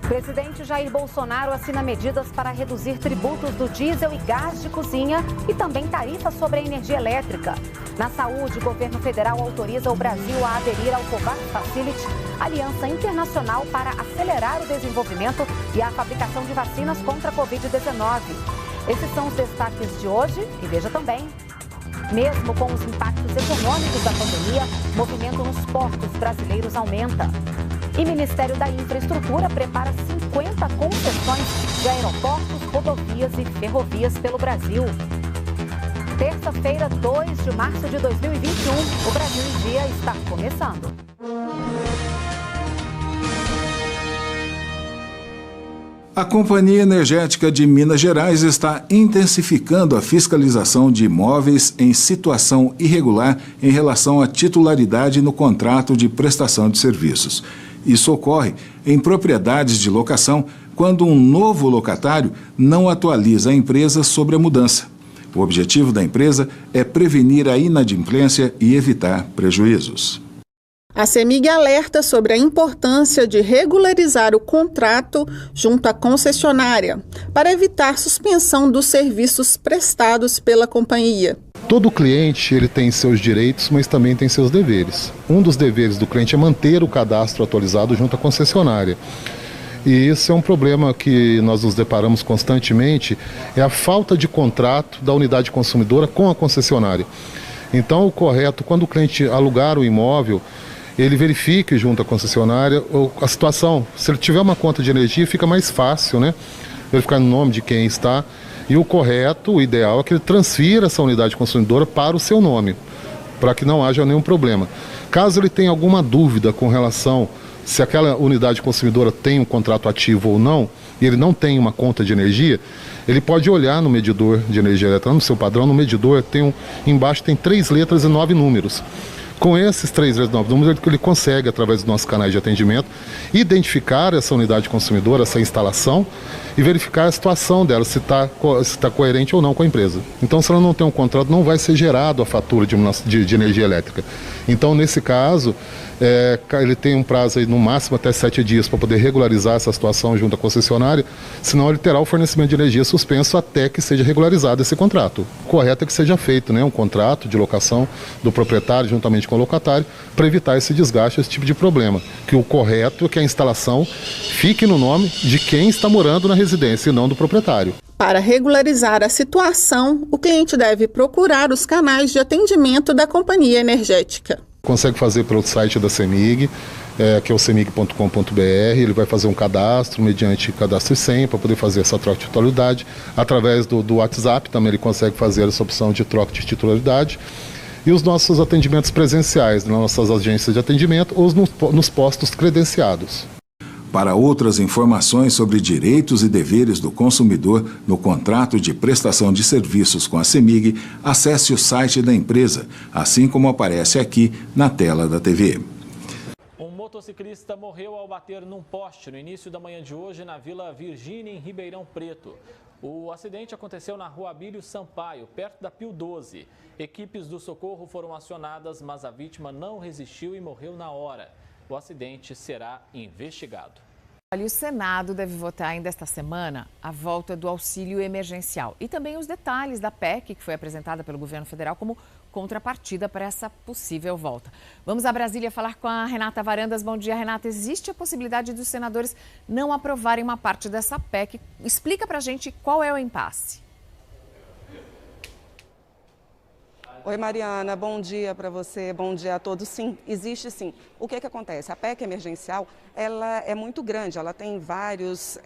Presidente Jair Bolsonaro assina medidas para reduzir tributos do diesel e gás de cozinha e também tarifas sobre a energia elétrica. Na saúde, o governo federal autoriza o Brasil a aderir ao COVAX Facility, aliança internacional para acelerar o desenvolvimento e a fabricação de vacinas contra a Covid-19. Esses são os destaques de hoje e veja também. Mesmo com os impactos econômicos da pandemia, o movimento nos portos brasileiros aumenta. E o Ministério da Infraestrutura prepara 50 concessões de aeroportos, rodovias e ferrovias pelo Brasil. Terça-feira, 2 de março de 2021, o Brasil em Dia está começando. A Companhia Energética de Minas Gerais está intensificando a fiscalização de imóveis em situação irregular em relação à titularidade no contrato de prestação de serviços. Isso ocorre em propriedades de locação quando um novo locatário não atualiza a empresa sobre a mudança. O objetivo da empresa é prevenir a inadimplência e evitar prejuízos. A CEMIG alerta sobre a importância de regularizar o contrato junto à concessionária para evitar suspensão dos serviços prestados pela companhia. Todo cliente ele tem seus direitos, mas também tem seus deveres. Um dos deveres do cliente é manter o cadastro atualizado junto à concessionária. E isso é um problema que nós nos deparamos constantemente, é a falta de contrato da unidade consumidora com a concessionária. Então, o correto, quando o cliente alugar o imóvel, ele verifique junto à concessionária a situação. Se ele tiver uma conta de energia, fica mais fácil, né? Verificar no nome de quem está. E o correto, o ideal é que ele transfira essa unidade consumidora para o seu nome, para que não haja nenhum problema. Caso ele tenha alguma dúvida com relação se aquela unidade consumidora tem um contrato ativo ou não, e ele não tem uma conta de energia, ele pode olhar no medidor de energia elétrica, no seu padrão, no medidor, embaixo tem 3 letras e 9 números. Com esses 3 letras e 9 números, ele consegue, através dos nossos canais de atendimento, identificar essa unidade consumidora, essa instalação, e verificar a situação dela, se está coerente ou não com a empresa. Então, se ela não tem um contrato, não vai ser gerado a fatura de energia elétrica. Então, nesse caso, ele tem um prazo aí, no máximo até 7 dias para poder regularizar essa situação junto à concessionária, senão ele terá o fornecimento de energia suspenso até que seja regularizado esse contrato. O correto é que seja feito, né, um contrato de locação do proprietário juntamente com o locatário para evitar esse desgaste, esse tipo de problema. Que o correto é que a instalação fique no nome de quem está morando na residência e não do proprietário. Para regularizar a situação, o cliente deve procurar os canais de atendimento da companhia energética. Consegue fazer pelo site da CEMIG, que é o cemig.com.br, ele vai fazer um cadastro mediante cadastro e senha para poder fazer essa troca de titularidade. Através do WhatsApp também ele consegue fazer essa opção de troca de titularidade. E os nossos atendimentos presenciais, nas nossas agências de atendimento ou nos postos credenciados. Para outras informações sobre direitos e deveres do consumidor no contrato de prestação de serviços com a CEMIG, acesse o site da empresa, assim como aparece aqui na tela da TV. Um motociclista morreu ao bater num poste no início da manhã de hoje na Vila Virgínia, em Ribeirão Preto. O acidente aconteceu na rua Abílio Sampaio, perto da Pio 12. Equipes do socorro foram acionadas, mas a vítima não resistiu e morreu na hora. O acidente será investigado. O Senado deve votar ainda esta semana a volta do auxílio emergencial e também os detalhes da PEC que foi apresentada pelo governo federal como contrapartida para essa possível volta. Vamos a Brasília falar com a Renata Varandas. Bom dia, Renata. Existe a possibilidade dos senadores não aprovarem uma parte dessa PEC? Explica para a gente qual é o impasse. Oi, Mariana, bom dia para você, bom dia a todos. Sim, existe sim. O que acontece? A PEC emergencial, ela é muito grande, ela tem vários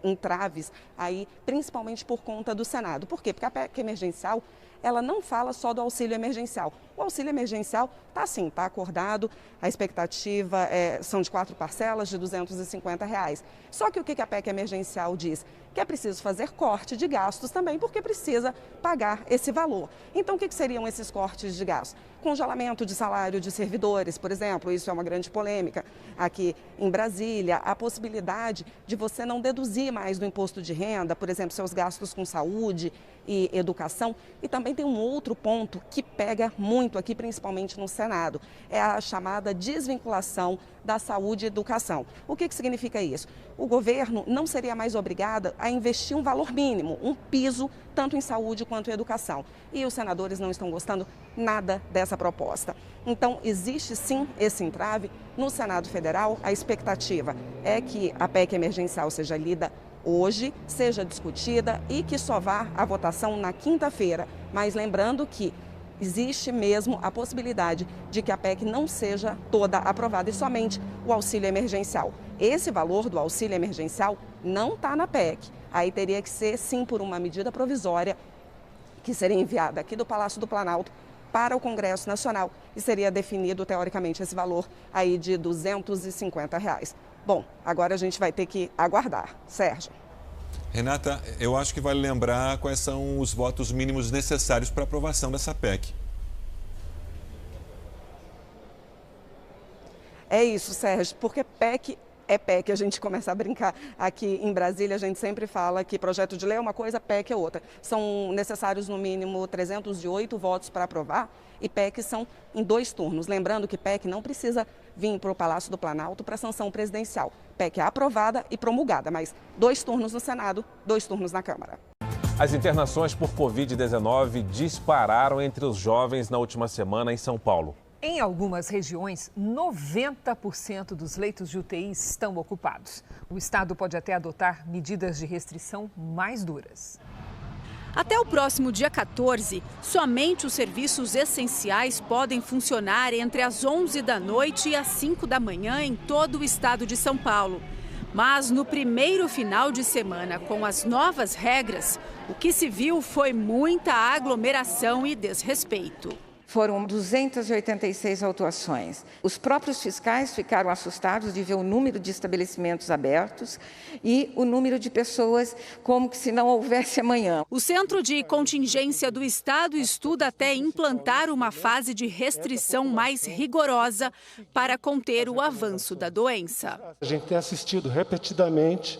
entraves aí, principalmente por conta do Senado. Por quê? Porque a PEC emergencial, ela não fala só do auxílio emergencial. O auxílio emergencial está sim, está acordado, a expectativa são de 4 parcelas de R$250. Só que o que a PEC emergencial diz? Que é preciso fazer corte de gastos também, porque precisa pagar esse valor. Então, o que seriam esses cortes de gastos? Congelamento de salário de servidores, por exemplo, isso é uma grande polêmica aqui em Brasília. A possibilidade de você não deduzir mais do imposto de renda, por exemplo, seus gastos com saúde e educação. E também tem um outro ponto que pega muito muito aqui, principalmente no Senado, é a chamada desvinculação da saúde e educação. O que significa isso? O governo não seria mais obrigado a investir um valor mínimo, um piso, tanto em saúde quanto em educação. E os senadores não estão gostando nada dessa proposta. Então, existe sim esse entrave. No Senado Federal, a expectativa é que a PEC emergencial seja lida hoje, seja discutida e que só vá à votação na quinta-feira. Mas lembrando que existe mesmo a possibilidade de que a PEC não seja toda aprovada e somente o auxílio emergencial. Esse valor do auxílio emergencial não está na PEC. Aí teria que ser, sim, por uma medida provisória que seria enviada aqui do Palácio do Planalto para o Congresso Nacional e seria definido, teoricamente, esse valor aí de R$ 250. Bom, agora a gente vai ter que aguardar. Sérgio. Renata, eu acho que vale lembrar quais são os votos mínimos necessários para a aprovação dessa PEC. É isso, Sérgio, porque PEC é PEC. A gente começa a brincar aqui em Brasília, a gente sempre fala que projeto de lei é uma coisa, PEC é outra. São necessários no mínimo 308 votos para aprovar e PEC são em 2 turnos. Lembrando que PEC não precisa vir para o Palácio do Planalto para sanção presidencial. PEC é aprovada e promulgada, mas 2 turnos no Senado, 2 turnos na Câmara. As internações por Covid-19 dispararam entre os jovens na última semana em São Paulo. Em algumas regiões, 90% dos leitos de UTI estão ocupados. O estado pode até adotar medidas de restrição mais duras. Até o próximo dia 14, somente os serviços essenciais podem funcionar entre as 11 da noite e as 5 da manhã em todo o estado de São Paulo. Mas no primeiro final de semana, com as novas regras, o que se viu foi muita aglomeração e desrespeito. Foram 286 autuações. Os próprios fiscais ficaram assustados de ver o número de estabelecimentos abertos e o número de pessoas como que se não houvesse amanhã. O Centro de Contingência do Estado estuda até implantar uma fase de restrição mais rigorosa para conter o avanço da doença. A gente tem assistido repetidamente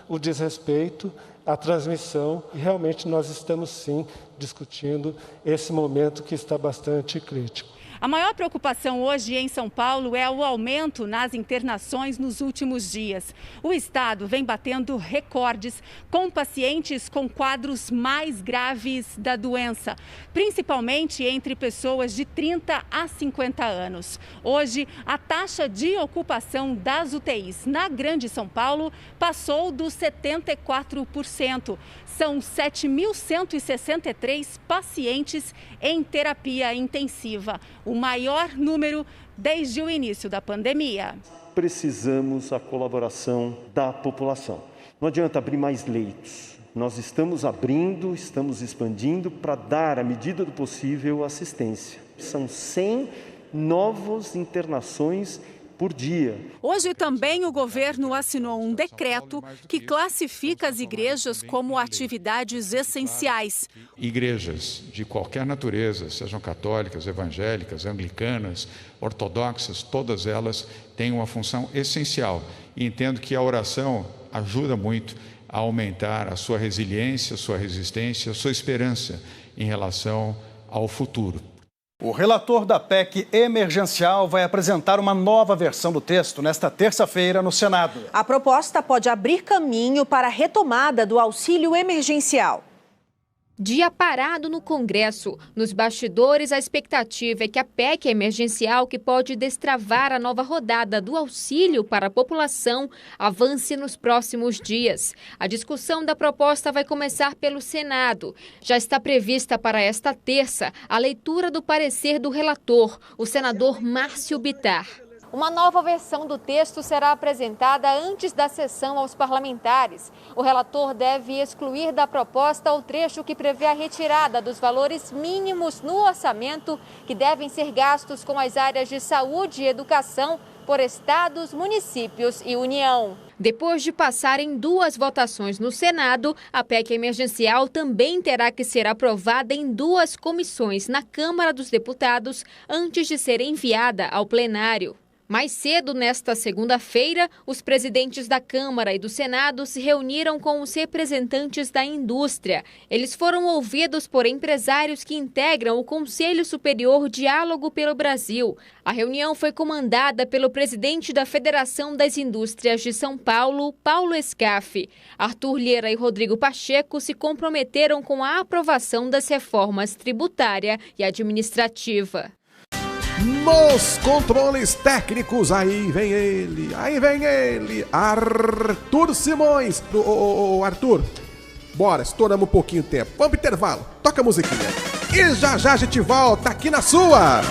o desrespeito, a transmissão, e realmente nós estamos sim discutindo esse momento que está bastante crítico. A maior preocupação hoje em São Paulo é o aumento nas internações nos últimos dias. O estado vem batendo recordes com pacientes com quadros mais graves da doença, principalmente entre pessoas de 30 a 50 anos. Hoje, a taxa de ocupação das UTIs na Grande São Paulo passou dos 74%. São 7.163 pacientes em terapia intensiva, o maior número desde o início da pandemia. Precisamos da colaboração da população. Não adianta abrir mais leitos. Nós estamos abrindo, estamos expandindo para dar, à medida do possível, assistência. São 100 novas internações por dia. Hoje também o governo assinou um decreto que classifica as igrejas como atividades essenciais. Igrejas de qualquer natureza, sejam católicas, evangélicas, anglicanas, ortodoxas, todas elas têm uma função essencial. E entendo que a oração ajuda muito a aumentar a sua resiliência, a sua resistência, a sua esperança em relação ao futuro. O relator da PEC emergencial vai apresentar uma nova versão do texto nesta terça-feira no Senado. A proposta pode abrir caminho para a retomada do auxílio emergencial. Dia parado no Congresso. Nos bastidores, a expectativa é que a PEC emergencial, que pode destravar a nova rodada do auxílio para a população, avance nos próximos dias. A discussão da proposta vai começar pelo Senado. Já está prevista para esta terça a leitura do parecer do relator, o senador Márcio Bittar. Uma nova versão do texto será apresentada antes da sessão aos parlamentares. O relator deve excluir da proposta o trecho que prevê a retirada dos valores mínimos no orçamento que devem ser gastos com as áreas de saúde e educação por estados, municípios e União. Depois de passar em 2 votações no Senado, a PEC emergencial também terá que ser aprovada em 2 comissões na Câmara dos Deputados antes de ser enviada ao plenário. Mais cedo, nesta segunda-feira, os presidentes da Câmara e do Senado se reuniram com os representantes da indústria. Eles foram ouvidos por empresários que integram o Conselho Superior Diálogo pelo Brasil. A reunião foi comandada pelo presidente da Federação das Indústrias de São Paulo, Paulo Scaff. Arthur Lira e Rodrigo Pacheco se comprometeram com a aprovação das reformas tributária e administrativa. Nos controles técnicos, aí vem ele, Arthur Simões. Arthur, bora, estouramos um pouquinho o tempo. Vamos pro intervalo, toca a musiquinha. E já a gente volta aqui na sua